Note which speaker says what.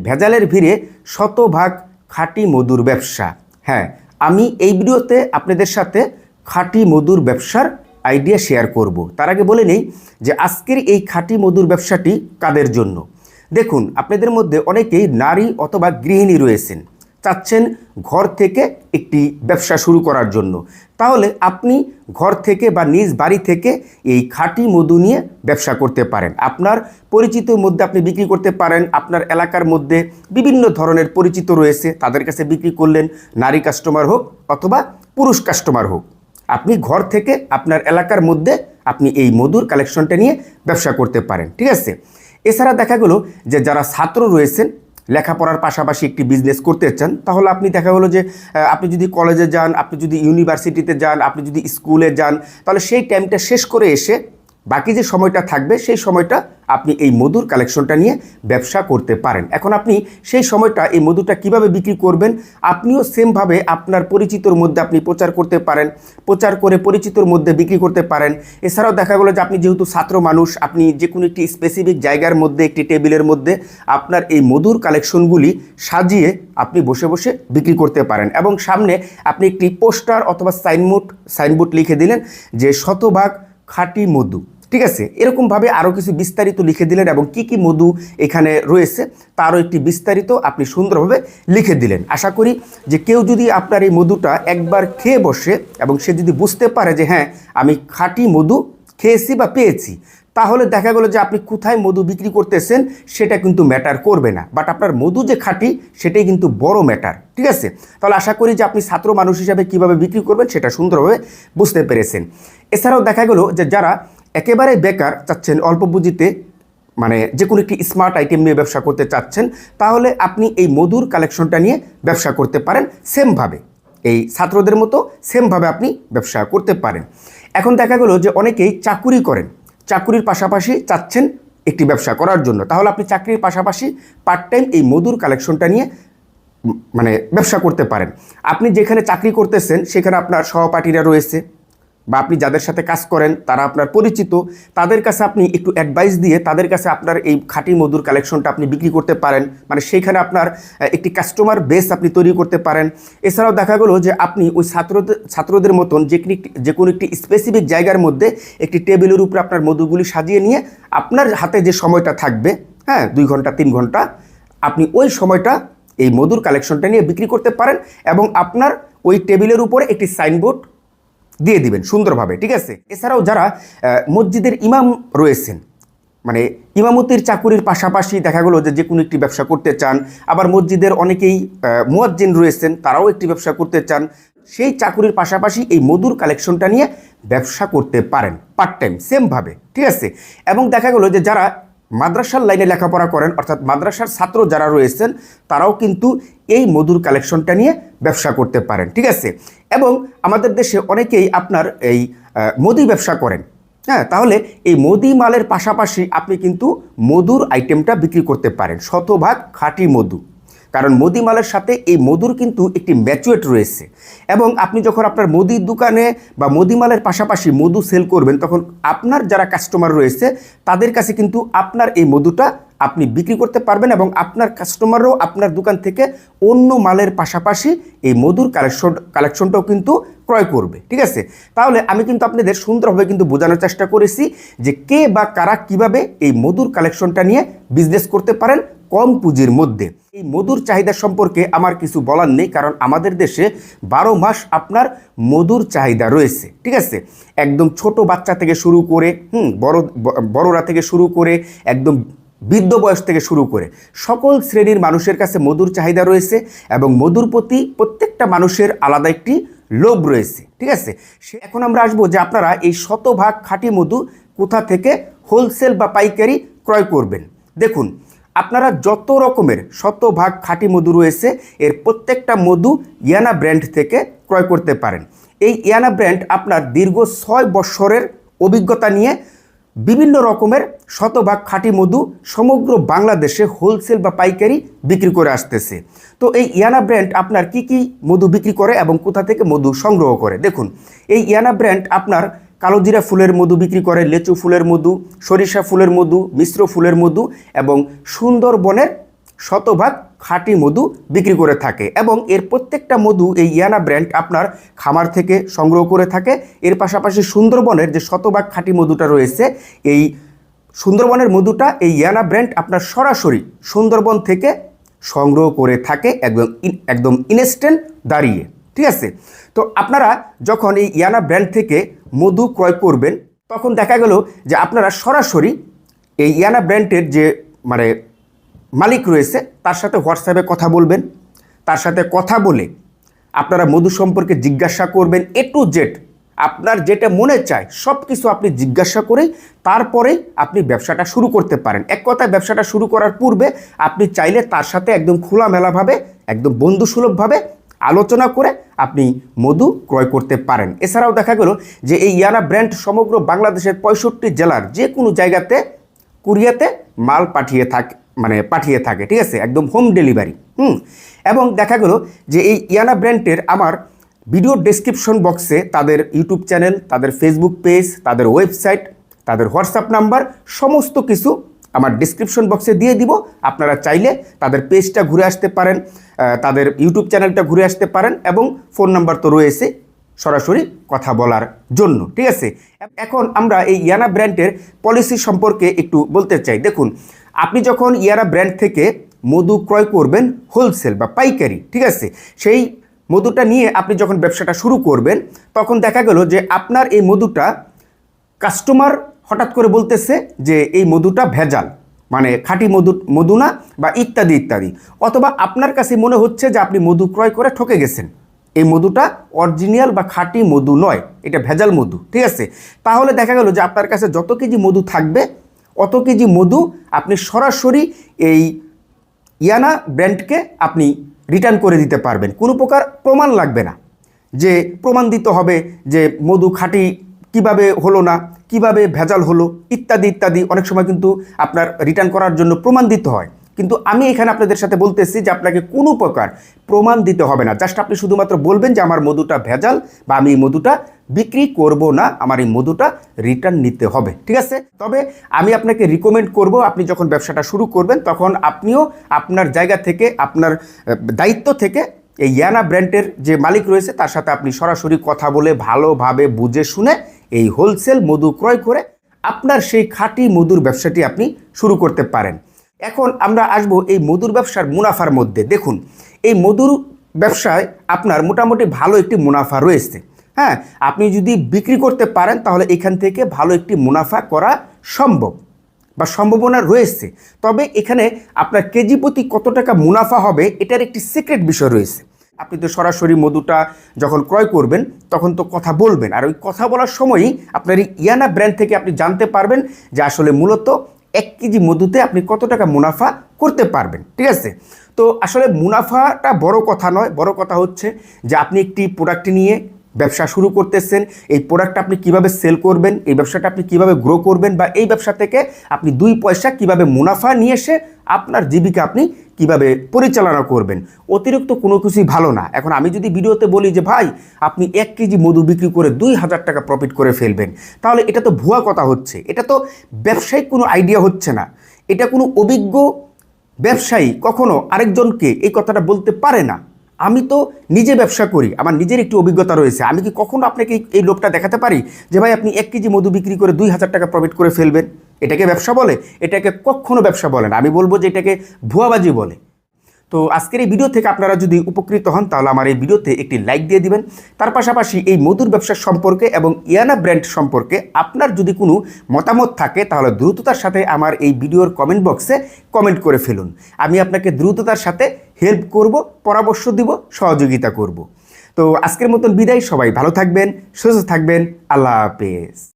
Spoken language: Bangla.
Speaker 1: ভেজালের ভিড়ে শতভাগ খাঁটি মধুর ব্যবসা। হ্যাঁ, আমি এই ভিডিওতে আপনাদের সাথে খাঁটি মধুর ব্যবসার আইডিয়া শেয়ার করব। তার আগে বলে নেই যে আজকের এই খাঁটি মধুর ব্যবসাটি কাদের জন্য। দেখুন, আপনাদের মধ্যে অনেকেই নারী অথবা গৃহিণী রয়েছেন, চাচ্ছেন ঘর থেকে একটি ব্যবসা শুরু করার জন্য। তাহলে আপনি ঘর থেকে বা নিজ বাড়ি থেকে এই খাঁটি মধু নিয়ে ব্যবসা করতে পারেন। আপনার পরিচিতর মধ্যে আপনি বিক্রি করতে পারেন। আপনার এলাকার মধ্যে বিভিন্ন ধরনের পরিচিত রয়েছে, তাদের কাছে বিক্রি করলেন, নারী কাস্টমার হোক অথবা পুরুষ কাস্টমার হোক। আপনি ঘর থেকে আপনার এলাকার মধ্যে আপনি এই মধুর কালেকশনটা নিয়ে ব্যবসা করতে পারেন, ঠিক আছে। এছাড়া দেখা গেল যে যারা ছাত্র রয়েছেন, লেখাপড়ার পাশাপাশি একটি বিজনেস করতে চান, তাহলে আপনি দেখা গেলো যে আপনি যদি কলেজে যান, আপনি যদি ইউনিভার্সিটিতে যান, আপনি যদি স্কুলে যান, তাহলে সেই টাইমটা শেষ করে এসে বাকি যে সময়টা থাকবে সেই সময়টা আপনি এই মধুর কালেকশনটা নিয়ে ব্যবসা করতে পারেন। এখন আপনি সেই সময়টা এই মধুটা কিভাবে বিক্রি করবেন, আপনিও সেমভাবে আপনার পরিচিতর মধ্যে আপনি প্রচার করতে পারেন, প্রচার করে পরিচিতর মধ্যে বিক্রি করতে পারেন। এছাড়াও দেখা গেলো যে আপনি যেহেতু ছাত্র মানুষ, আপনি যে কোনো একটি স্পেসিফিক জায়গার মধ্যে একটি টেবিলের মধ্যে আপনার এই মধুর কালেকশনগুলি সাজিয়ে আপনি বসে বসে বিক্রি করতে পারেন এবং সামনে আপনি একটি পোস্টার অথবা সাইনবোর্ড লিখে দিলেন যে শতভাগ খাঁটি মধু, ঠিক আছে। এরকমভাবে আরও কিছু বিস্তারিত লিখে দিলেন এবং কি কি মধু এখানে রয়েছে তারও একটি বিস্তারিত আপনি সুন্দরভাবে লিখে দিলেন। আশা করি যে কেউ যদি আপনার এই মধুটা একবার খেয়ে বসে এবং সে যদি বুঝতে পারে যে হ্যাঁ, আমি খাঁটি মধু খেয়েছি বা পেয়েছি, তাহলে দেখা গেলো যে আপনি কোথায় মধু বিক্রি করতেছেন সেটা কিন্তু ম্যাটার করবে না, বাট আপনার মধু যে খাঁটি সেটাই কিন্তু বড় ম্যাটার, ঠিক আছে। তাহলে আশা করি যে আপনি ছাত্র মানুষ হিসাবে কীভাবে বিক্রি করবেন সেটা সুন্দরভাবে বুঝতে পেরেছেন। এছাড়াও দেখা গেলো যে যারা একেবারে বেকার, চাচ্ছেন অল্প পুঁজিতে মানে যে কোনো একটি স্মার্ট আইটেম নিয়ে ব্যবসা করতে চাচ্ছেন, তাহলে আপনি এই মধুর কালেকশনটা নিয়ে ব্যবসা করতে পারেন। সেমভাবে এই ছাত্রদের মতো সেমভাবে আপনি ব্যবসা করতে পারেন। এখন দেখা গেলো যে অনেকেই চাকুরি করেন, চাকুরির পাশাপাশি চাচ্ছেন একটি ব্যবসা করার জন্য, তাহলে আপনি চাকরির পাশাপাশি পার্ট টাইম এই মধুর কালেকশনটা নিয়ে মানে ব্যবসা করতে পারেন। আপনি যেখানে চাকরি করতেছেন সেখানে আপনার সহপাঠীরা রয়েছে বা আপনি যাদের সাথে কাজ করেন তারা আপনার পরিচিত, তাদের কাছে আপনি একটু অ্যাডভাইস দিয়ে তাদের কাছে আপনার এই খাঁটি মধুর কালেকশনটা আপনি বিক্রি করতে পারেন, মানে সেইখানে আপনার একটি কাস্টমার বেস আপনি তৈরি করতে পারেন। এছাড়াও দেখা গেলো যে আপনি ওই ছাত্রদের মতন যে কোনো একটি স্পেসিফিক জায়গার মধ্যে একটি টেবিলের উপরে আপনার মধুগুলি সাজিয়ে নিয়ে আপনার হাতে যে সময়টা থাকবে, হ্যাঁ 2 ঘন্টা 3 ঘন্টা, আপনি ওই সময়টা এই মধুর কালেকশনটা নিয়ে বিক্রি করতে পারেন এবং আপনার ওই টেবিলের উপরে একটি সাইনবোর্ড দিয়ে দিবেন সুন্দরভাবে, ঠিক আছে। এছাড়াও যারা মসজিদের ইমাম রয়েছেন, মানে ইমামতির চাকুরির পাশাপাশি দেখা গেলো যে কোনো একটি ব্যবসা করতে চান, আবার মসজিদের অনেকেই মুয়াজ্জিন রয়েছেন, তারাও একটি ব্যবসা করতে চান, সেই চাকুরির পাশাপাশি এই মধুর কালেকশনটা নিয়ে ব্যবসা করতে পারেন পার্ট টাইম সেমভাবে, ঠিক আছে। এবং দেখা গেলো যে যারা মাদ্রাসার লাইনে লেখাপড়া করেন, অর্থাৎ মাদ্রাসার ছাত্র যারা রয়েছেন, তারাও কিন্তু এই মধুর কালেকশনটা নিয়ে ব্যবসা করতে পারেন, ঠিক আছে। এবং আমাদের দেশে অনেকেই আপনার এই মুদি ব্যবসা করেন, হ্যাঁ, তাহলে এই মুদি মালের পাশাপাশি আপনি কিন্তু মধুর আইটেমটা বিক্রি করতে পারেন, শতভাগ খাঁটি মধু। কারণ মুদি মালের সাথে এই মধুর কিন্তু একটি ম্যাচুয়েট রয়েছে এবং আপনি যখন আপনার মুদির দোকানে বা মুদি মালের পাশাপাশি মধু সেল করবেন, তখন আপনার যারা কাস্টমার রয়েছে তাদের কাছে কিন্তু আপনার এই মধুটা আপনি বিক্রি করতে পারবেন এবং আপনার কাস্টমারও আপনার দোকান থেকে অন্য মালের পাশাপাশি এই মধুর কালেকশনটাও কিন্তু ক্রয় করবে, ঠিক আছে। তাহলে আমি কিন্তু আপনাদের সুন্দরভাবে কিন্তু বোঝানোর চেষ্টা করেছি যে কে বা কারা কিভাবে এই মধুর কালেকশনটা নিয়ে বিজনেস করতে পারেন কম পুঁজির মধ্যে। এই মধুর চাহিদা সম্পর্কে আমার কিছু বলার নেই, কারণ আমাদের দেশে 12 মাস আপনার মধুর চাহিদা রয়েছে, ঠিক আছে। একদম ছোট বাচ্চা থেকে শুরু করে বড়রা থেকে শুরু করে একদম বৃদ্ধ বয়স থেকে শুরু করে সকল শ্রেণীর মানুষের কাছে মধুর চাহিদা রয়েছে এবং মধুর প্রতি প্রত্যেকটা মানুষের আলাদা একটি লোভ রয়েছে, ঠিক আছে। এখন আমরা আসবো যে আপনারা এই শতভাগ খাঁটি মধু কোথা থেকে হোলসেল বা পাইকারি ক্রয় করবেন। দেখুন, আপনারা যত রকমের শতভাগ খাঁটি মধু রয়েছে এর প্রত্যেকটা মধু ইয়ানা ব্র্যান্ড থেকে ক্রয় করতে পারেন। এই ইয়ানা ব্র্যান্ড আপনার দীর্ঘ 6 বছরের অভিজ্ঞতা নিয়ে বিভিন্ন রকমের শতভাগ খাঁটি মধু সমগ্র বাংলাদেশে হোলসেল বা পাইকারি বিক্রি করে আসতেছে। তো এই ইয়ানা ব্র্যান্ড আপনার কি কি মধু বিক্রি করে এবং কোথা থেকে মধু সংগ্রহ করে, দেখুন এই ইয়ানা ব্র্যান্ড আপনার কালোজিরা ফুলের মধু বিক্রি করে, লেচু ফুলের মধু, সরিষা ফুলের মধু, মিশ্র ফুলের মধু এবং সুন্দরবনের শতভাগ খাঁটি মধু বিক্রি করে থাকে এবং এর প্রত্যেকটা মধু এই ইয়ানা ব্র্যান্ড আপনার খামার থেকে সংগ্রহ করে থাকে। এর পাশাপাশি সুন্দরবনের যে শতভাগ খাঁটি মধুটা রয়েছে, এই সুন্দরবনের মধুটা এই ইয়ানা ব্র্যান্ড আপনার সরাসরি সুন্দরবন থেকে সংগ্রহ করে থাকে একদম ইনস্ট্যান্ট দাঁড়িয়ে। ঠিক আছে, তো আপনারা যখন এই ইয়ানা ব্র্যান্ড থেকে মধু ক্রয় করবেন তখন দেখা গেল যে আপনারা সরাসরি এই ইয়ানা ব্র্যান্ডের যে মালিক রয়েছে তার সাথে হোয়াটসঅ্যাপে কথা বলবেন। তার সাথে কথা বলে আপনারা মধু সম্পর্কে জিজ্ঞাসা করবেন, এ টু জেড আপনার যেটা মনে চায় সব কিছু আপনি জিজ্ঞাসা করেই তারপরেই আপনি ব্যবসাটা শুরু করতে পারেন। এক কথায় ব্যবসাটা শুরু করার পূর্বে আপনি চাইলে তার সাথে একদম খোলামেলাভাবে, একদম বন্ধুসুলভভাবে আলোচনা করে আপনি মধু ক্রয় করতে পারেন। এছাড়াও দেখা গেল যে এই ইয়ানা ব্র্যান্ড সমগ্র বাংলাদেশের 65 জেলার যে কোনো জায়গাতে কুরিয়াতে মাল পাঠিয়ে থাকে। ঠিক আছে, একদম হোম ডেলিভারি। এবং দেখা গেল যে এই ইয়ানা ব্র্যান্ডের আমার ভিডিও ডেসক্রিপশন বক্সে তাদের ইউটিউব চ্যানেল, তাদের ফেসবুক পেজ, তাদের ওয়েবসাইট, তাদের হোয়াটসঅ্যাপ নাম্বার সমস্ত কিছু আমার ডেসক্রিপশন বক্সে দিয়ে দিব। আপনারা চাইলে তাদের পেজটা ঘুরে আসতে পারেন, তাদের ইউটিউব চ্যানেলটা ঘুরে আসতে পারেন এবং ফোন নাম্বার তো রয়েছে সরাসরি কথা বলার জন্য। ঠিক আছে, এখন আমরা এই ইয়ানা ব্র্যান্ডের পলিসি সম্পর্কে একটু বলতে চাই। দেখুন, আপনি যখন ইয়ানা ব্র্যান্ড থেকে মধু ক্রয় করবেন হোলসেল বা পাইকারি, ঠিক আছে, সেই মধুটা নিয়ে আপনি যখন ব্যবসাটা শুরু করবেন তখন দেখা গেল যে আপনার এই মধুটা কাস্টমার হঠাৎ করে বলতেছে যে এই মধুটা ভেজাল, খাঁটি মধু না, বা ইত্যাদি ইত্যাদি, অথবা আপনার কাছে মনে হচ্ছে যে আপনি মধু ক্রয় করে ঠকে গেছেন, এই মধুটা অরিজিনাল বা খাঁটি মধু নয়, এটা ভেজাল মধু। ঠিক আছে, তাহলে দেখা গেল যে আপনার কাছে যত কেজি মধু থাকবে অত কেজি মধু আপনি সরাসরি এই ইয়ানা ব্র্যান্ডকে আপনি রিটার্ন করে দিতে পারবেন। কোনো প্রকার প্রমাণ লাগবে না যে প্রমাণ দিতে হবে যে মধু খাঁটি কিভাবে হলো না, কিভাবে ভেজাল হলো, ইত্যাদি ইত্যাদি। অনেক সময় কিন্তু আপনার রিটার্ন করার জন্য প্রমাণ দিতে হয়, কিন্তু আমি এখানে আপনাদের সাথে বলতেছি যে আপনাকে কোনো প্রকার প্রমাণ দিতে হবে না। জাস্ট আপনি শুধুমাত্র বলবেন যে আমার মধুটা ভেজাল বা আমি এই মধুটা বিক্রি করব না, আমার এই মধুটা রিটার্ন নিতে হবে। ঠিক আছে, তবে আমি আপনাকে রিকমেন্ড করব আপনি যখন ব্যবসাটা শুরু করবেন তখন আপনিও আপনার জায়গা থেকে, আপনার দায়িত্ব থেকে এই ইয়ানা ব্র্যান্ডের যে মালিক রয়েছে তার সাথে আপনি সরাসরি কথা বলে ভালোভাবে বুঝে শুনে এই হোলসেল মধু ক্রয় করে আপনার সেই খাঁটি মধুর ব্যবসাটি আপনি শুরু করতে পারেন। এখন আমরা আসবো এই মধুর ব্যবসার মুনাফার মধ্যে। দেখুন, এই মধুর ব্যবসায় আপনার মোটামুটি ভালো একটি মুনাফা রয়েছে। হ্যাঁ, আপনি যদি বিক্রি করতে পারেন তাহলে এখান থেকে ভালো একটি মুনাফা করা সম্ভব বা সম্ভাবনা রয়েছে। তবে এখানে আপনার কেজি প্রতি কত টাকা মুনাফা হবে এটার একটি সিক্রেট বিষয় রয়েছে। আপনি তো সরাসরি মধুটা যখন ক্রয় করবেন তখন তো কথা বলবেন, আর ওই কথা বলার সময়ই আপনার এই ইয়ানা ব্র্যান্ড থেকে আপনি জানতে পারবেন যে আসলে মূলত 1 কেজি মধুতে আপনি কত টাকা মুনাফা করতে পারবেন। ঠিক আছে, তো আসলে মুনাফাটা বড় কথা নয়, বড় কথা হচ্ছে যে আপনি একটি প্রোডাক্ট নিয়ে ব্যবসা শুরু করতেছেন, এই প্রোডাক্টটা আপনি কিভাবে সেল করবেন, এই ব্যবসাটা আপনি কিভাবে গ্রো করবেন, বা এই ব্যবসা থেকে আপনি 2 পয়সা কিভাবে মুনাফা নিয়ে এসে আপনার জীবিকা আপনি কিভাবে পরিচালনা করবেন। অতিরিক্ত কোনো কিছুই ভালো না। এখন আমি যদি ভিডিওতে বলি যে ভাই আপনি 1 কেজি মধু বিক্রি করে 2000 টাকা প্রফিট করে ফেলবেন, তাহলে এটা তো ভুয়া কথা হচ্ছে, এটা তো ব্যবসায়িক কোনো আইডিয়া হচ্ছে না। এটা কোনো অভিজ্ঞ ব্যবসায়ী কখনো আরেকজনকে এই কথাটা বলতে পারে না। আমি তো নিজে ব্যবসা করি, আমার নিজের একটি অভিজ্ঞতা রয়েছে। আমি কি কখনো আপনাকে এই লোকটা দেখাতে পারি যে ভাই আপনি 1 কেজি মধু বিক্রি করে 2000 টাকা প্রফিট করে ফেলবেন? এটাকে ব্যবসা বলে? এটাকে কখনো ব্যবসা বলে না। আমি বলবো যে এটাকে ভুয়াবাজি বলে। তো আজকের এই ভিডিও থেকে আপনারা যদি উপকৃত হন তাহলে আমার এই ভিডিওতে একটি লাইক দিয়ে দিবেন। তার পাশাপাশি এই মধুর ব্যবসা সম্পর্কে এবং ইয়ানা ব্র্যান্ড সম্পর্কে আপনার যদি কোনো মতামত থাকে তাহলে দ্রুততার সাথে আমার এই ভিডিওর কমেন্ট বক্সে কমেন্ট করে ফেলুন। আমি আপনাকে দ্রুততার সাথে হেল্প করব, পরামর্শ দিব, সহযোগিতা করব। তো আজকের মতন বিদায়। সবাই ভালো থাকবেন, সুস্থ থাকবেন। আল্লাহ হাফেজ।